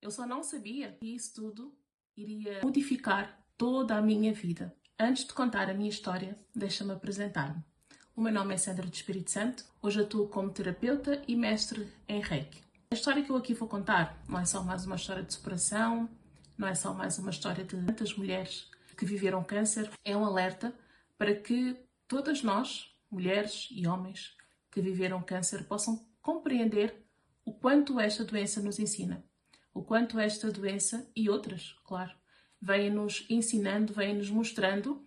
Eu só não sabia que isso tudo iria modificar toda a minha vida. Antes de contar a minha história, deixa-me apresentar-me. O meu nome é Sandra do Espírito Santo. Hoje atuo como terapeuta e mestre em Reiki. A história que eu aqui vou contar não é só mais uma história de superação, não é só mais uma história de tantas mulheres que viveram câncer. É um alerta para que todas nós, mulheres e homens que viveram câncer, possam compreender o quanto esta doença nos ensina. O quanto esta doença e outras, claro, vêm-nos ensinando, vêm-nos mostrando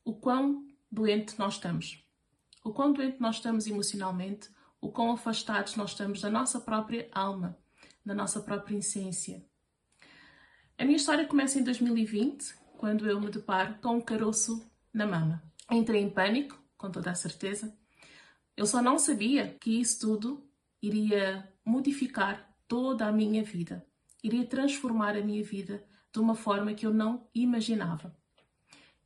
o quão doente nós estamos. O quão doente nós estamos emocionalmente, o quão afastados nós estamos da nossa própria alma, da nossa própria essência. A minha história começa em 2020, quando eu me deparo com um caroço na mama. Entrei em pânico, com toda a certeza. Eu só não sabia que isso tudo iria modificar toda a minha vida. Iria transformar a minha vida de uma forma que eu não imaginava.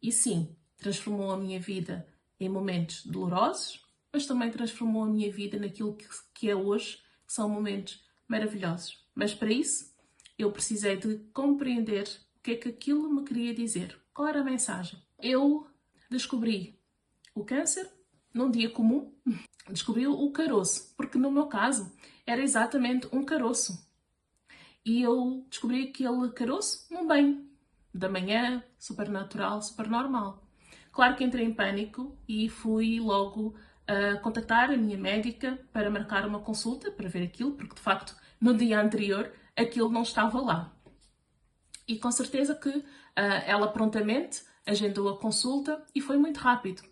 E sim, transformou a minha vida em momentos dolorosos, mas também transformou a minha vida naquilo que é hoje, que são momentos maravilhosos. Mas para isso, eu precisei de compreender o que é que aquilo me queria dizer. Qual era a mensagem? Eu descobri o câncer num dia comum, descobri o caroço, porque no meu caso era exatamente um caroço. E eu descobri aquele caroço num banho, da manhã, super natural, super normal. Claro que entrei em pânico e fui logo contactar a minha médica para marcar uma consulta, para ver aquilo, porque de facto no dia anterior aquilo não estava lá. E com certeza que ela prontamente agendou a consulta e foi muito rápido.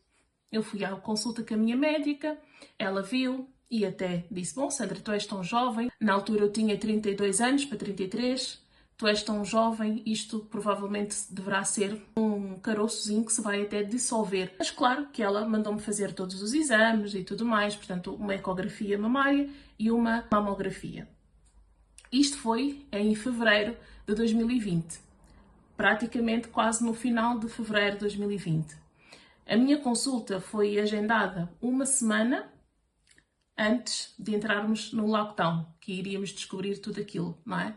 Eu fui à consulta com a minha médica, ela viu e até disse: bom, Sandra, tu és tão jovem. Na altura eu tinha 32 anos para 33. Tu és tão jovem, isto provavelmente deverá ser um caroçozinho que se vai até dissolver. Mas claro que ela mandou-me fazer todos os exames e tudo mais, portanto uma ecografia mamária e uma mamografia. Isto foi em fevereiro de 2020, praticamente quase no final de fevereiro de 2020. A minha consulta foi agendada uma semana antes de entrarmos no lockdown, que iríamos descobrir tudo aquilo, não é?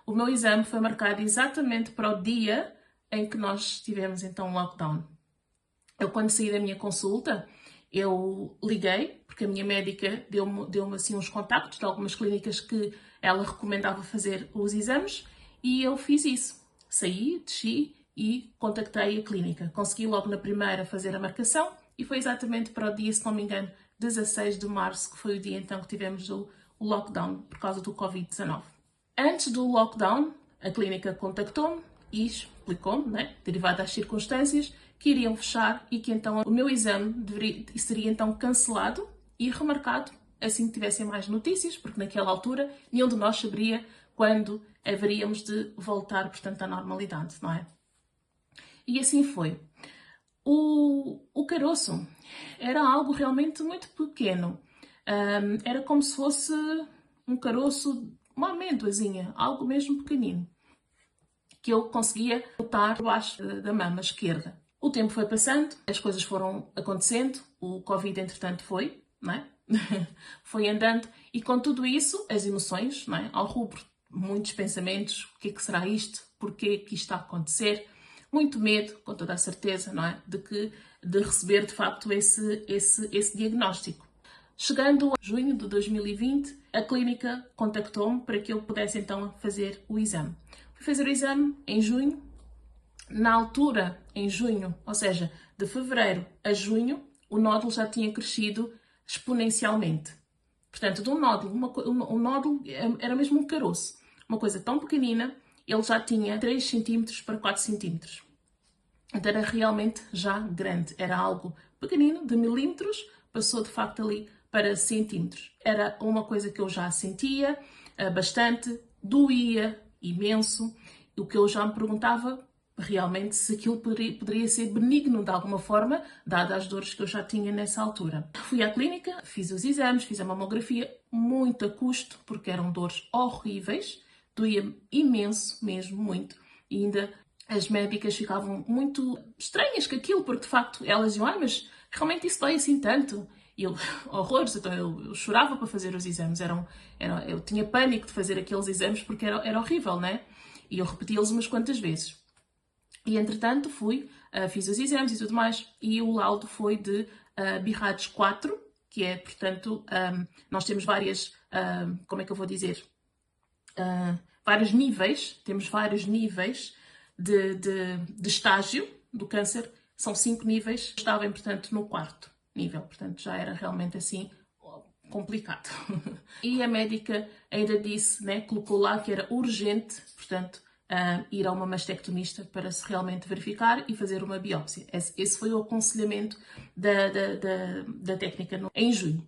O meu exame foi marcado exatamente para o dia em que nós tivemos então lockdown. Eu, quando saí da minha consulta, eu liguei, porque a minha médica deu-me assim uns contactos de algumas clínicas que ela recomendava fazer os exames e eu fiz isso. Saí, desci e contactei a clínica. Consegui logo na primeira fazer a marcação e foi exatamente para o dia, se não me engano, 16 de março, que foi o dia então que tivemos o lockdown por causa do Covid-19. Antes do lockdown, a clínica contactou-me e explicou-me, né, derivado das circunstâncias, que iriam fechar e que então o meu exame seria então cancelado e remarcado assim que tivessem mais notícias, porque naquela altura nenhum de nós saberia quando haveríamos de voltar, portanto, à normalidade, não é? E assim foi. O caroço era algo realmente muito pequeno. Era como se fosse um caroço, uma amêndoazinha, algo mesmo pequenino, que eu conseguia botar debaixo da mama esquerda. O tempo foi passando, as coisas foram acontecendo, o Covid entretanto foi, não é? Foi andando e com tudo isso, as emoções, não é? Ao rubro, muitos pensamentos, o que é que será isto? Porquê que isto está a acontecer? Muito medo, com toda a certeza, não é? De receber de facto esse diagnóstico. Chegando a junho de 2020, a clínica contactou-me para que eu pudesse então fazer o exame. Fui fazer o exame em junho. Na altura, em junho, ou seja, de fevereiro a junho, o nódulo já tinha crescido exponencialmente. Portanto, de um nódulo, um nódulo era mesmo um caroço. Uma coisa tão pequenina, ele já tinha 3 cm para 4 cm. Então era realmente já grande. Era algo pequenino, de milímetros, passou de facto ali para centímetros. Era uma coisa que eu já sentia bastante, doía imenso. O que eu já me perguntava realmente se aquilo poderia ser benigno de alguma forma, dadas as dores que eu já tinha nessa altura. Fui à clínica, fiz os exames, fiz a mamografia, muito a custo, porque eram dores horríveis, doía imenso, mesmo muito, e ainda as médicas ficavam muito estranhas com aquilo, porque de facto elas diziam: mas realmente isso dói assim tanto? E eu, horrores, então eu chorava para fazer os exames, eu tinha pânico de fazer aqueles exames porque era horrível, né? E eu repetia-los umas quantas vezes. E entretanto fiz os exames e tudo mais, e o laudo foi de BIRADS 4, que é, portanto, nós temos várias, como é que eu vou dizer? Vários níveis, temos vários níveis de estágio do câncer, são 5 níveis, estava, portanto, no 4º nível, portanto, já era realmente assim complicado. E a médica ainda disse, né, colocou lá que era urgente, portanto, ir a uma mastectomista para se realmente verificar e fazer uma biópsia. Esse foi o aconselhamento da técnica em junho.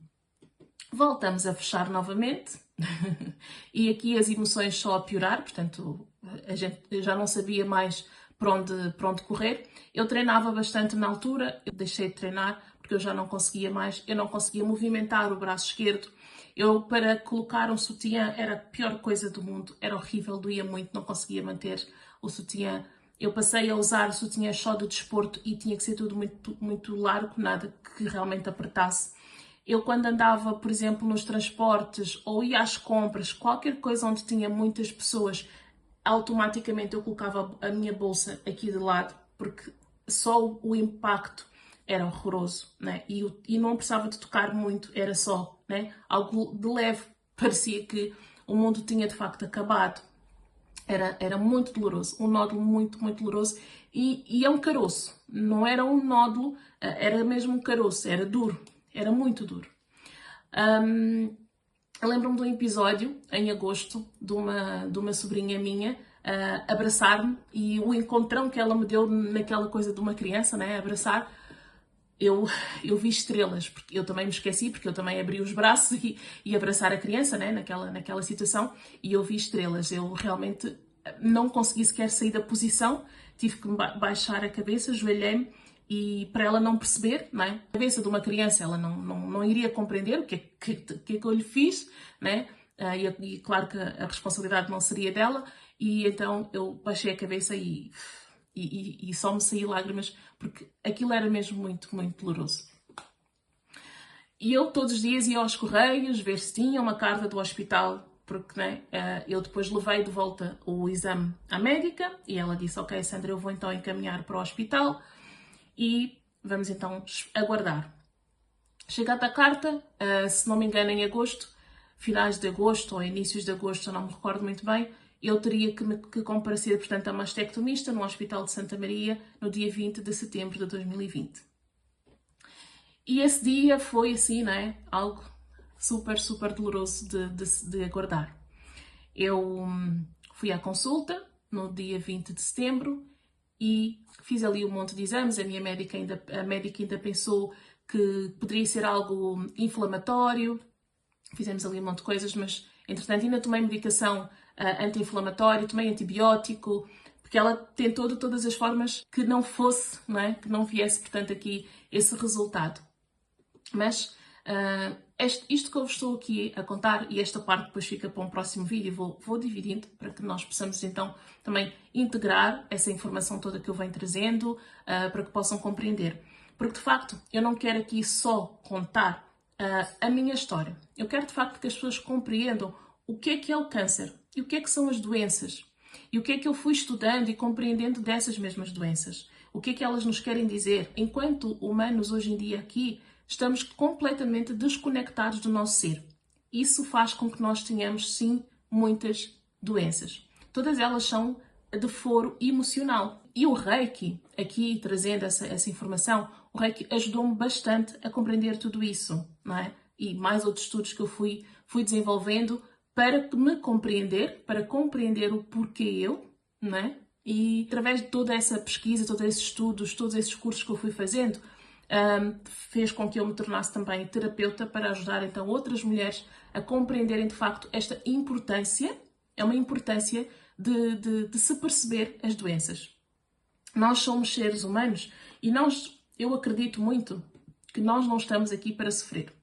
Voltamos a fechar novamente e aqui as emoções só a piorar, portanto, a gente já não sabia mais para onde correr. Eu treinava bastante na altura, eu deixei de treinar porque eu já não conseguia mais, eu não conseguia movimentar o braço esquerdo. Eu, para colocar um sutiã, era a pior coisa do mundo, era horrível, doía muito, não conseguia manter o sutiã. Eu passei a usar o sutiã só do desporto e tinha que ser tudo muito, muito largo, nada que realmente apertasse. Eu, quando andava, por exemplo, nos transportes ou ia às compras, qualquer coisa onde tinha muitas pessoas, automaticamente eu colocava a minha bolsa aqui de lado, porque só o impacto era horroroso, né? E não precisava de tocar muito, era só, né, algo de leve. Parecia que o mundo tinha de facto acabado. Era muito doloroso, um nódulo muito, muito doloroso. E é um caroço, não era um nódulo, era mesmo um caroço, era duro, era muito duro. Eu lembro-me de um episódio, em agosto, de uma sobrinha minha abraçar-me e o encontrão que ela me deu naquela coisa de uma criança, né, abraçar, eu vi estrelas, porque eu também me esqueci, porque eu também abri os braços e abraçar a criança, né, naquela situação, e eu vi estrelas. Eu realmente não consegui sequer sair da posição, tive que baixar a cabeça, ajoelhei-me, e para ela não perceber, não é? A cabeça de uma criança, ela não iria compreender o que é que eu lhe fiz, né? E claro que a responsabilidade não seria dela, e então eu baixei a cabeça e só me saí lágrimas, porque aquilo era mesmo muito, muito doloroso. E eu todos os dias ia aos correios ver se tinha uma carta do hospital, porque, né, eu depois levei de volta o exame à médica e ela disse, ok, Sandra, eu vou então encaminhar para o hospital e vamos então aguardar. Chegada a carta, se não me engano em agosto, finais de agosto ou inícios de agosto, eu não me recordo muito bem, eu teria que comparecer, portanto, a mastectomista no Hospital de Santa Maria no dia 20 de setembro de 2020. E esse dia foi assim, né? Algo super, super doloroso de aguardar. Eu fui à consulta no dia 20 de setembro e fiz ali um monte de exames. A médica ainda pensou que poderia ser algo inflamatório. Fizemos ali um monte de coisas, mas entretanto ainda tomei medicação anti-inflamatória, tomei antibiótico, porque ela tentou de todas as formas que não fosse, não é? Que não viesse, portanto, aqui esse resultado. Mas isto que eu vos estou aqui a contar, e esta parte depois fica para um próximo vídeo, vou dividindo para que nós possamos então também integrar essa informação toda que eu venho trazendo, para que possam compreender. Porque de facto eu não quero aqui só contar a minha história. Eu quero de facto que as pessoas compreendam o que é o câncer e o que são as doenças e o que eu fui estudando e compreendendo dessas mesmas doenças. O que elas nos querem dizer. Enquanto humanos hoje em dia aqui estamos completamente desconectados do nosso ser. Isso faz com que nós tenhamos sim muitas doenças. Todas elas são de foro emocional. E o Reiki, aqui trazendo essa informação, o Reiki ajudou-me bastante a compreender tudo isso, não é? E mais outros estudos que eu fui desenvolvendo para me compreender, para compreender o porquê eu, não é? E através de toda essa pesquisa, todos esses estudos, todos esses cursos que eu fui fazendo, fez com que eu me tornasse também terapeuta para ajudar então outras mulheres a compreenderem de facto esta importância, é uma importância de se perceber as doenças. Nós somos seres humanos e eu acredito muito que nós não estamos aqui para sofrer.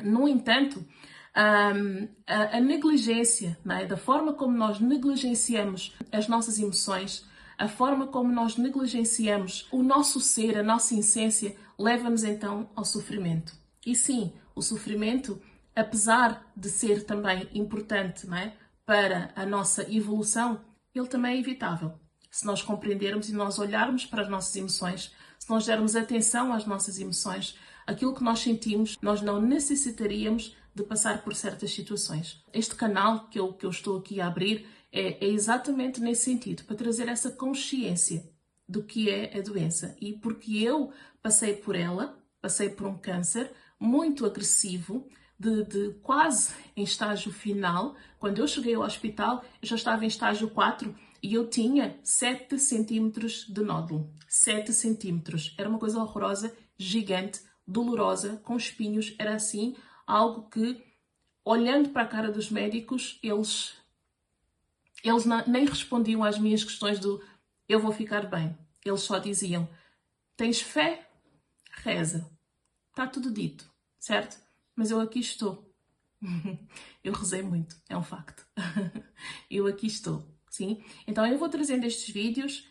No entanto, a negligência, não é? Da forma como nós negligenciamos as nossas emoções, a forma como nós negligenciamos o nosso ser, a nossa essência, leva-nos então ao sofrimento. E sim, o sofrimento, apesar de ser também importante, não é, para a nossa evolução, ele também é evitável. Se nós compreendermos e nós olharmos para as nossas emoções, se nós dermos atenção às nossas emoções, aquilo que nós sentimos, nós não necessitaríamos de passar por certas situações. Este canal que eu estou aqui a abrir é exatamente nesse sentido, para trazer essa consciência do que é a doença. E porque eu passei por ela, passei por um câncer muito agressivo, de quase em estágio final. Quando eu cheguei ao hospital, eu já estava em estágio 4 e eu tinha 7 centímetros de nódulo. 7 centímetros. Era uma coisa horrorosa, gigante, dolorosa, com espinhos. Era assim, algo que, olhando para a cara dos médicos, eles nem respondiam às minhas questões do eu vou ficar bem. Eles só diziam, tens fé? Reza. Está tudo dito, certo? Mas eu aqui estou. Eu rezei muito, é um facto. Eu aqui estou, sim? Então eu vou trazendo estes vídeos,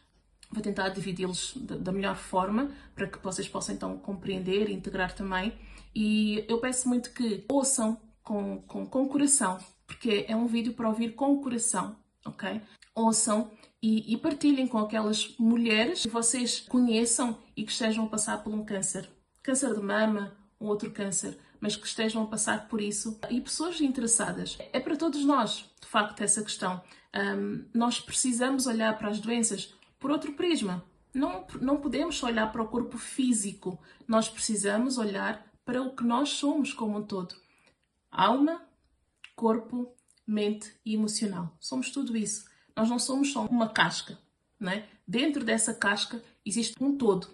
vou tentar dividi-los da melhor forma para que vocês possam então compreender e integrar também. E eu peço muito que ouçam com coração, porque é um vídeo para ouvir com o coração, ok? Ouçam e partilhem com aquelas mulheres que vocês conheçam e que estejam a passar por um câncer. Câncer de mama, um outro câncer, mas que estejam a passar por isso. E pessoas interessadas. É para todos nós, de facto, essa questão. Nós precisamos olhar para as doenças por outro prisma. Não podemos só olhar para o corpo físico. Nós precisamos olhar para o que nós somos como um todo. Alma, corpo, mente e emocional. Somos tudo isso. Nós não somos só uma casca, não é? Dentro dessa casca existe um todo.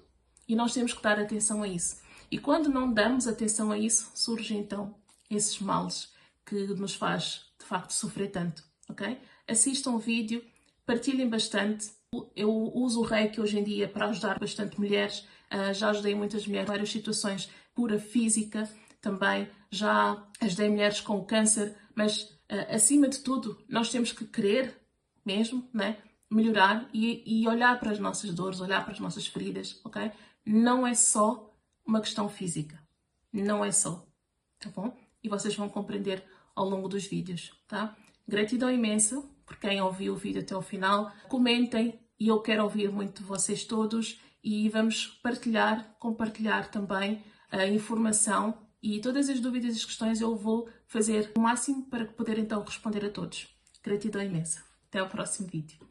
E nós temos que dar atenção a isso. E quando não damos atenção a isso, surgem então esses males que nos faz, de facto, sofrer tanto, ok? Assistam o vídeo, partilhem bastante. Eu uso o Reiki hoje em dia para ajudar bastante mulheres. Já ajudei muitas mulheres em várias situações, cura física também. Já ajudei mulheres com câncer, mas acima de tudo, nós temos que querer mesmo, né? Melhorar e olhar para as nossas dores, olhar para as nossas feridas, ok? Não é só uma questão física. Não é só, tá bom? E vocês vão compreender ao longo dos vídeos, tá? Gratidão imensa por quem ouviu o vídeo até ao final. Comentem e eu quero ouvir muito de vocês todos e vamos compartilhar também a informação e todas as dúvidas e questões eu vou fazer o máximo para poder então responder a todos. Gratidão imensa. Até ao próximo vídeo.